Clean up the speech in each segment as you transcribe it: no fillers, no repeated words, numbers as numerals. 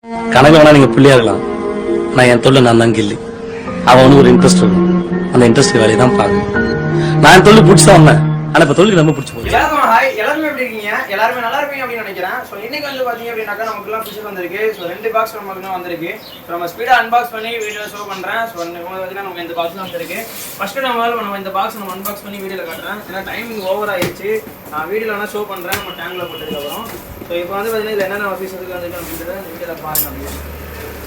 கனவு வேணா நீங்க புள்ளியா இருக்கலாம், நான் என் தொழில் நான் தான் கில்லி. அவனுக்கு ஒரு இன்ட்ரெஸ்ட் இருக்கும், அந்த இன்ட்ரெஸ்ட் வேலையை தான் பார்க்கணும். நான் என் தொழில் பிடிச்சதான் வந்தேன், ஆனா இப்ப தொழில் ரொம்ப பிடிச்சி போச்சு. எல்லாருக்கும் ஹாய், எல்லாருமே எப்படி இருக்கீங்க? எல்லாருமே நல்லா இருப்பீங்க அப்படின்னு நினைக்கிறேன். ஸோ இன்னைக்கு வந்து பாத்தீங்க அப்படின்னாக்கா நமக்குலாம் ஃபிஷ் வந்திருக்கு. ஸோ 2 பாக்ஸ் நமக்கு வந்திருக்கு. ஸோ நம்ம ஸ்பீடா அன்பாக்ஸ் பண்ணி வீடியோ ஷோ பண்றேன். ஸோ பார்த்தீங்கன்னா நமக்கு இந்த பாக்ஸ் வந்திருக்கு. ஃபர்ஸ்ட் நம்ம இந்த பாக்ஸ் நம்ம அன்பாக்ஸ் பண்ணி வீடியோல காட்டுறேன். ஏன்னா டைமிங் ஓவர் ஆயிடுச்சு. நான் வீடியோல வேணா ஷோ பண்றேன் நம்ம டேங்க்ல போட்டதுக்கப்புறம். ஸோ இப்போ வந்து பாத்தீங்கன்னா இதுல என்னென்ன ஆஃபீஸருக்கு வந்திருக்கு அப்படின்றத இந்த வீடியோல பாருங்க. அப்படியே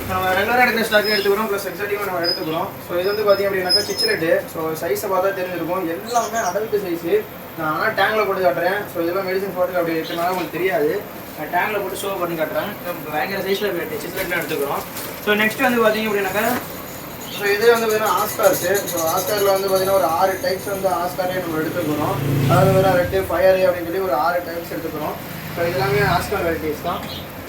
நம்ம ரெகுலராக எடுக்கிற ஸ்டாக்கு எடுத்துக்கிறோம், ப்ளஸ் எக்ஸாட்டிவாக நம்ம எடுத்துக்கிறோம். ஸோ இது வந்து பார்த்தீங்க அப்படின்னாக்கா சிச்சிலெட்டு. ஸோ சைஸை பார்த்தா தெரிஞ்சிருக்கும், எல்லாமே அடல்ட்டு சைஸு. நான் ஆனால் டேங்கில் போட்டு காட்டுறேன். ஸோ இதெல்லாம் மெடிசன் போட்டு அப்படி இருக்கிறனால உங்களுக்கு தெரியாது. நான் டேங்கில் போட்டு ஷோ பண்ணி காட்டுறேன். பயங்கர சைஸில் சிச்சிலெட்லாம் எடுத்துக்கிறோம். ஸோ நெக்ஸ்ட் வந்து பார்த்தீங்க அப்படின்னாக்கா ஸோ இது வந்து பார்த்தீங்கன்னா ஆஸ்கார்ஸு. ஸோ ஆஸ்காரில் வந்து பார்த்தீங்கன்னா ஒரு 6 டைப்ஸ் வந்து ஆஸ்காரே நம்ம எடுத்துக்கிறோம். அதாவது வேறு ரெட்டு ஃபயரு அப்படின்னு சொல்லி ஒரு 6 டைப்ஸ் எடுத்துக்கிறோம். ஸோ இதெல்லாமே ஆஸ்கார் வெரைட்டிஸ் தான்.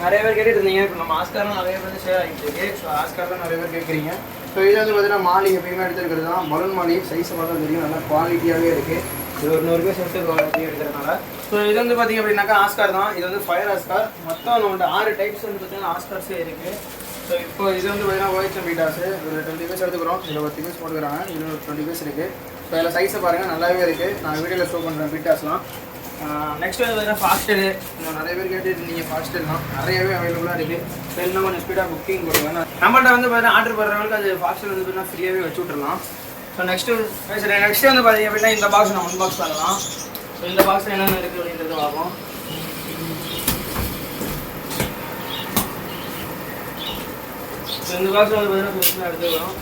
நிறைய பேர் கேட்டுட்டு இருந்தீங்க. இப்போ நம்ம ஆஸ்கார்லாம் நிறைய பேர் வந்து ஷேர் ஆகிட்டு இருக்கு. ஸோ ஆஸ்கார்லாம் நிறைய பேர் கேட்குறீங்க. ஸோ இது வந்து பார்த்தீங்கன்னா மாலி எப்பயுமே எடுத்துருக்கிறது தான். பலூன் மாலி சைஸை பார்த்தா தெரியும், நல்லா குவாலிட்டியாகவே இருக்குது. இது ஒரு 100 ரூபாய் சேர்த்து குவாலிட்டியாக எடுக்கிறதுனால. ஸோ இது வந்து பார்த்தீங்க அப்படின்னாக்கா ஆஸ்கார் தான். இது வந்து ஃபயர் ஆஸ்கார். மொத்தம் நம்மள்ட்ட 6 டைப்ஸ் வந்து பார்த்தீங்கன்னா ஆஸ்கார்ஸே இருக்குது. ஸோ இப்போ இது வந்து பார்த்தீங்கன்னா ஒயிட் பீட்டாஸு ஒரு 20 பீஸ் எடுத்துக்கிறோம். இதில் 10 பீஸ் போட்டுக்கிறாங்க. இதில் ஒரு 20 பீஸ் இருக்குது. ஸோ இதில் சைஸை பாருங்கள், நல்லாவே இருக்குது. நான் வீடியோவில் ஷோ பண்ணுறேன் பீட்டாஸ்லாம். நெக்ஸ்ட் வந்து பார்த்தீங்கன்னா ஃபாஸ்டரு. நிறைய பேர் கேட்டுட்டு நீங்கள் ஃபாஸ்டர் தான் நிறையவே அவைலபிளாக இருக்குது. ஸோ இன்னும் கொஞ்சம் ஸ்பீடாக புக்கிங் கொடுங்க. நம்மள்ட்ட வந்து பார்த்தீங்கன்னா ஆர்டர் பண்ணுறவங்களுக்கு அது ஃபாஸ்டர் வந்து பார்த்தீங்கன்னா ஃப்ரீயாகவே வச்சு விட்றலாம். ஸோ நெக்ஸ்ட்டு வந்து பார்த்தீங்க அப்படின்னா இந்த பாக்ஸ் நம்ம அன்பாக்ஸ் பண்ணலாம். ஸோ இந்த பாக்ஸில் என்னென்ன இருக்குது அப்படின்றது பார்ப்போம். ஸோ இந்த பாக்ஸில் வந்து பார்த்தீங்கன்னா எடுத்துக்கிறோம்.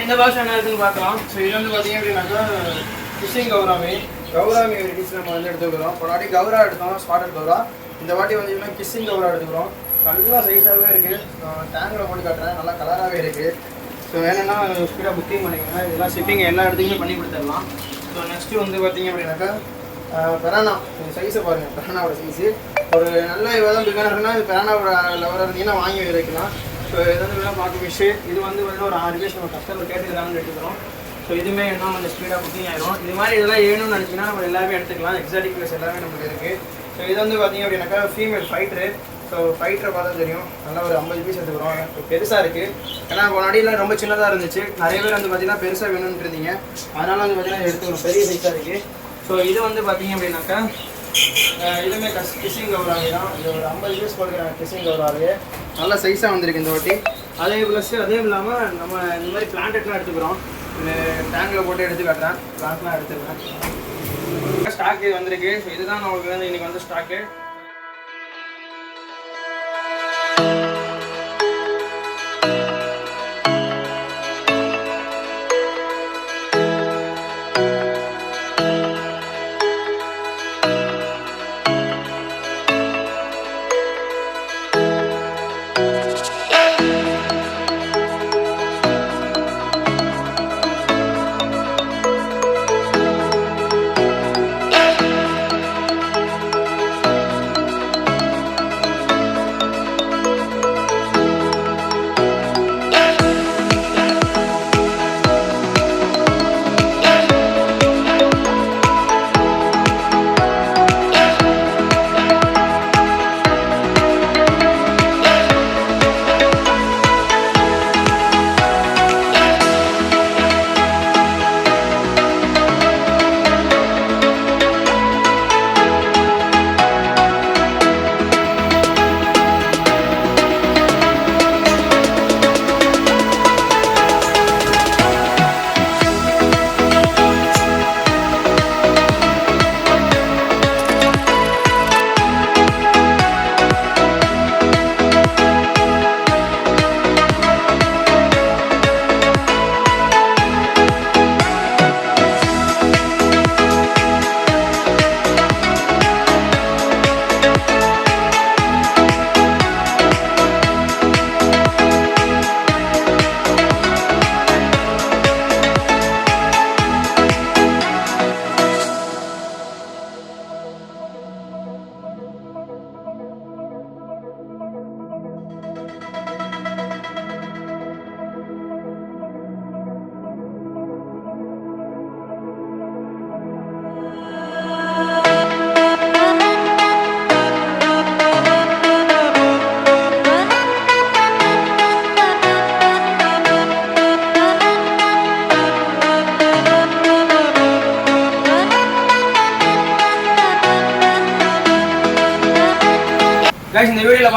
இந்த பாக்ஸ் என்ன இருக்குதுன்னு பார்க்கலாம். ஸோ இது வந்து பார்த்தீங்க அப்படின்னாக்கா ஃபிஷிங் கௌராமி வெரைட்டிஸ் நம்ம வந்து எடுத்துக்கிறோம். ஒரு வாட்டி கௌரா எடுத்தோம், ஸ்பாட்டட் கௌரா. இந்த வாட்டி வந்து கிஸ்ஸிங் கௌரா எடுத்துக்கிறோம். நல்லா சைஸாகவே இருக்குது. டேங்கில் போட்டு காட்டுறேன், நல்லா கலராகவே இருக்குது. ஸோ வேணும்னா ஸ்பீடாக புக்கிங் பண்ணிக்கோங்க. இதெல்லாம் ஷிப்பிங் எல்லா இடத்துக்குமே பண்ணி கொடுத்துடலாம். ஸோ நெக்ஸ்ட்டு வந்து பார்த்தீங்க அப்படின்னாக்கா பெரானா. சைஸை பாருங்கள், பெரானாவோட சைஸு ஒரு நல்ல இவ்வளோ பிகானர்னா இது பெரானாவோட லெவலில் இருந்தீங்கன்னா வாங்கி வைக்கலாம். ஸோ இது வந்து வேணால் பார்க்க ஃபிஷ்ஷு. இது வந்து பார்த்தீங்கன்னா ஒரு 6 பீஸ் நம்ம கஸ்டமர் கேட்டுக்கிறாங்கன்னு எடுத்துக்கிறோம். ஸோ இதுவுமே இன்னும் கொஞ்சம் ஸ்பீடாக புக்கிங் ஆகிடும். இது மாதிரி இதெல்லாம் வேணும்னு நினச்சிங்கன்னா நம்ம எல்லாமே எடுத்துக்கலாம். எக்ஸாட்டிக் ப்ளஸ் எல்லாமே நமக்கு இருக்குது. ஸோ இது வந்து பார்த்தீங்க அப்படின்னாக்கா ஃபீமேல் ஃபைட்ரு. ஸோ ஃபைட்டரை பார்த்தா தெரியும், நல்லா ஒரு 50 பீஸ் எடுத்துக்கிறோம். இப்போ பெருசாக இருக்குது. ஏன்னா முன்னாடியில் ரொம்ப சின்னதாக இருந்துச்சு. நிறைய பேர் வந்து பார்த்தீங்கன்னா பெருசாக வேணும்னு இருந்தீங்க. அதனால் வந்து பார்த்தீங்கன்னா எடுத்துக்கணும், பெரிய சைஸாக இருக்குது. ஸோ இது வந்து பார்த்தீங்க அப்படின்னாக்கா இதுவுமே கிஸ்ஸிங் கௌராவே தான். இது ஒரு 50 பீஸ் கொடுக்குறாங்க கிஸ்ஸிங் கௌராவே. நல்ல சைஸாக வந்திருக்கு இந்த வாட்டி. அதே ப்ளஸ் அதே இல்லாமல் நம்ம இந்த மாதிரி பிளான்டெட்லாம் எடுத்துக்கிறோம். டேங்கில் போட்டு எடுத்து காட்டுறேன். பிளான்ட்லாம் எடுத்துக்கிறேன். ஸ்டாக்கு வந்திருக்கு. ஸோ இதுதான் நமக்கு வந்து இன்றைக்கி வந்து ஸ்டாக்கு.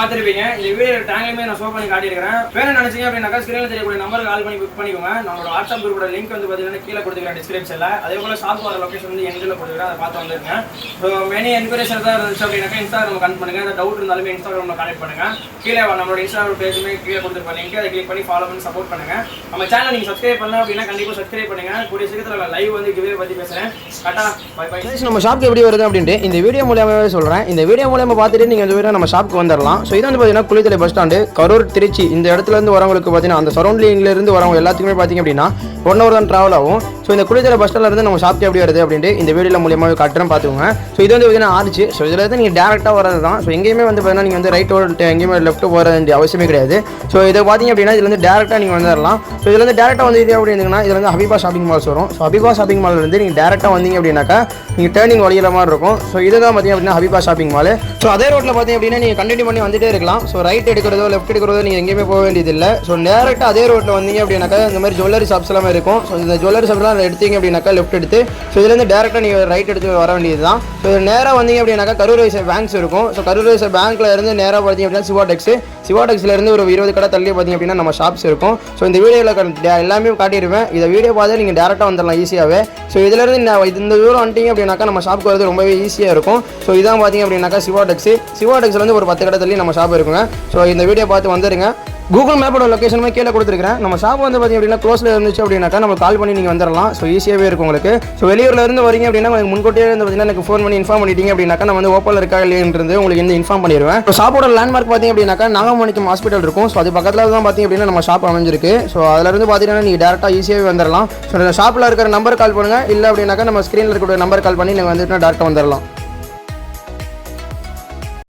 பார்த்துருப்பீங்க. இந்த வீடியோ டேங்க்லையுமே நான் ஷோ பண்ணி காட்டியிருக்கிறேன். வேணும்னு நினைச்சீங்க அப்படின்னாக்கா ஸ்க்ரீனில் தெரியக்கூடிய நம்பருக்கு கால் பண்ணி புக் பண்ணிக்கோங்க. நம்மளோட வாட்ஸ்அப் குரூப்போட லிங்க் வந்து பார்த்தீங்கன்னா கீழே கொடுத்துக்கிறேன் டிஸ்கிரிப்ஷனில். அதே போல் ஷாப் வர லொக்கேஷன் வந்து எண்டில் கொடுத்துக்கிறேன், அதை பார்த்து வந்துருங்க. ஸோ மெனி என்கொயரிஸ் தான் இருந்துச்சு அப்படின்னாக்கா இன்ஸ்டாகிராம் கனெக்ட் பண்ணுங்க. அந்த டவுட் இருந்தாலுமே இன்ஸ்டாகிராமில் கனெக்ட் பண்ணுங்க. கீழே நம்மளோட இன்ஸ்டாகிராம் பேஜுமே கீழே கொடுத்துருப்பேன் லிங்க், அதை கிளிக் பண்ணி ஃபாலோ பண்ணி சப்போர்ட் பண்ணுங்க. நம்ம சேனல் நீங்கள் சப்ஸ்கிரைப் பண்ணலாம் அப்படின்னா கண்டிப்பாக சப்ஸ்கிரைப் பண்ணுங்க. கூடிய சீக்கிரத்தில் லைவ் வந்து கிவே பற்றி பேசுகிறேன். Tata bye bye. நம்ம ஷாப்க்கு எப்படி வருது அப்படின்ட்டு இந்த வீடியோ மூலமாகவே சொல்கிறேன். இந்த வீடியோ மூலமாக பார்த்துட்டு நீங்கள் இந்த வீடியோ நம்ம ஷாப்க்கு வந்துடலாம். ஸோ இது வந்து பார்த்தீங்கன்னா குளித்தலை பஸ் ஸ்டாண்டு, கரூர், திருச்சி இந்த இடத்துலேருந்து வரவங்களுக்கு பார்த்தீங்கன்னா அந்த சரௌண்டிங்லேருந்து வரவங்க எல்லாத்துக்குமே பார்த்தீங்க அப்படின்னா 1 hour தான் ட்ராவல் ஆகும். ஸோ இந்த குளித்தலை பஸ் ஸ்டாண்ட்லேருந்து நம்ம ஷாப்க்கு எப்படி வருது அப்படின்ட்டு இந்த வீடியோ மூலியமாக காட்டுறேன் பார்த்துக்கோங்க. ஸோ இது வந்து பார்த்தீங்கன்னா ஆர்ச்சு. ஸோ இதில் இருந்து நீங்கள் டேரெக்டாக வரது தான். ஸோ எங்கேயுமே வந்து பார்த்தீங்கன்னா நீங்கள் வந்து ரைட் ஓட்டு எங்கேயுமே லெஃப்ட் போகிற வேண்டிய அவசியமே கிடையாது. ஸோ இதை பார்த்தீங்க அப்படின்னா இதுலேருந்து டேரெக்டாக நீங்கள் வந்துடலாம். ஸோ இதுலேருந்து டேரெக்டாக வந்து இது அப்படின்னா இதுல வந்து ஹபீபா ஷாப்பிங் மால்ஸ் வரும். ஸோ ஹபீபா ஷாப்பிங் மால் இருந்து நீங்கள் டேரெக்டாக வந்தீங்க அப்படின்னாக்கா நீங்கள் டேர்னிங் வழியிற மாதிரி இருக்கும். ஸோ இதுதான் பார்த்தீங்க அப்படின்னா ஹபீபா ஷாப்பிங் மால். ஸோ அதே ரோட்டில் பார்த்தீங்க அப்படின்னா நீங்கள் கண்டினியூ பண்ணி வந்துட்டே இருக்கலாம். ஸோ ரைட் எடுக்கிறதோ லெஃப்ட் எடுக்கிறதோ நீங்கள் எங்கேயுமே போக வேண்டியதில்லை. ஸோ டேரெக்டாக அதே ரோட்டில் வந்தீங்க அப்படின்னாக்கா இந்த மாதிரி ஜுவல்லரி ஷாப்ஸ் எல்லாமே இருக்கும். ஸோ இந்த ஜுவல்லரி ஷாப்லாம் எடுத்தீங்க அப்படின்னாக்கா லெஃப்ட் எடுத்து ஸோ இதுலேருந்து டேரெக்டாக நீங்கள் ரைட் எடுத்து வர வேண்டியது தான். ஸோ நேராக வந்தீங்க அப்படின்னாக்கா கரூர் வைசா பேங்க்ஸ் இருக்கும். ஸோ கரூர் வைசா பேங்க்கில் இருந்து நேராக பார்த்தீங்க அப்படின்னா சிவாடெக்ஸ்லேருந்து ஒரு 20 கடை தள்ளி பார்த்தீங்க அப்படின்னா நம்ம ஷாப்ஸ் இருக்கும். ஸோ இந்த வீடியோவில் எல்லாமே காட்டிடுவேன். இதை வீடியோ பார்த்து நீங்கள் டேரெக்டாக வந்துடலாம் ஈஸியாகவே. ஸோ இதிலேருந்து இந்த தூரம் வந்துட்டீங்க அப்படின்னாக்கா நம்ம ஷாப்புக்கு வரது ரொம்பவே ஈஸியாக இருக்கும். ஸோ இதான் பார்த்தீங்க அப்படின்னாக்கா சிவாடெக்ஸ்லேருந்து ஒரு 10 கடை தள்ளி நம்ம ஷாப் இருக்குங்க. ஸோ இந்த வீடியோ பார்த்து வந்துருங்க. கூகுள் மேப்போட லொக்கேஷனுமே கீழே கொடுத்துருக்கேன். நம்ம ஷாப் வந்து பார்த்தீங்க அப்படின்னா க்ளோஸில் இருந்துச்சு அப்படின்னாக்கா நம்ம கால் பண்ணி நீங்கள் வந்துடலாம். ஸோ ஈஸியாகவே இருக்கும் உங்களுக்கு. ஸோ வெளியூரில் இருந்து வரீங்க அப்படின்னா உங்களுக்கு முன்கூட்டியே இருந்து பார்த்தீங்கன்னா எனக்கு ஃபோன் பண்ணி இன்ஃபார்ம் பண்ணிட்டீங்க அப்படின்னாக்கா நான் வந்து ஓப்பனில் இருக்கா இல்லைன்றது உங்களுக்கு இந்த இன்ஃபார்ம் பண்ணிடுவேன். ஸோ ஷாப்போட லேண்ட்மார்க் பார்த்தீங்க அப்படின்னாக்கா நாகமணிக்கம் ஹாஸ்பிட்டல் இருக்கும். ஸோ அது பக்கத்தில் தான் பார்த்தீங்க அப்படின்னா நம்ம ஷாப் அமைஞ்சிருக்கு. ஸோ அதிலிருந்து பார்த்தீங்கன்னா நீங்கள் டேரெக்டாக ஈஸியாகவே வந்துடலாம். ஸோ ஷாப்பில் இருக்கிற நம்பர் கால் பண்ணுங்கள். இல்லை அப்படின்னாக்கா நம்ம ஸ்க்ரீனில் இருக்கக்கூடிய நம்பர் கால் பண்ணி நீங்கள் வந்துட்டு டேரெக்டாக வந்துடலாம்.